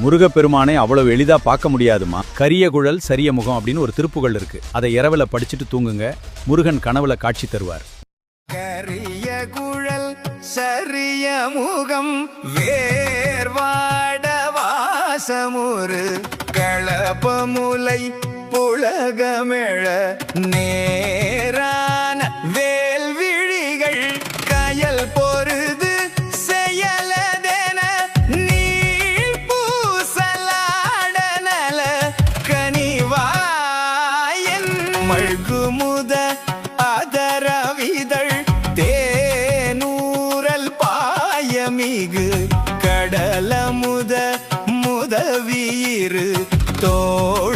முருகப்பெருமானை அவ்வளவு எளிதா பார்க்க முடியாதுமா. கரிய குழல் சரிய முகம் அப்படின்னு ஒரு திருப்புகள் இருக்கு. அதை இரவுல படிச்சுட்டு தூங்குங்க. முருகன் கனவுல காட்சி தருவார். கரிய குழல் சரிய முகம் வேர்வாட வாசமுறு களபமுலை புலகமெழ நேரான வேல்விழிகள் கயல் பொருது செயலதென நீள் பூசலாடனல கனிவாயன் மழ்குமுத அதரவிதழ் தேனூரல் பாயமிகு கடலமுத முதவீரு தோள்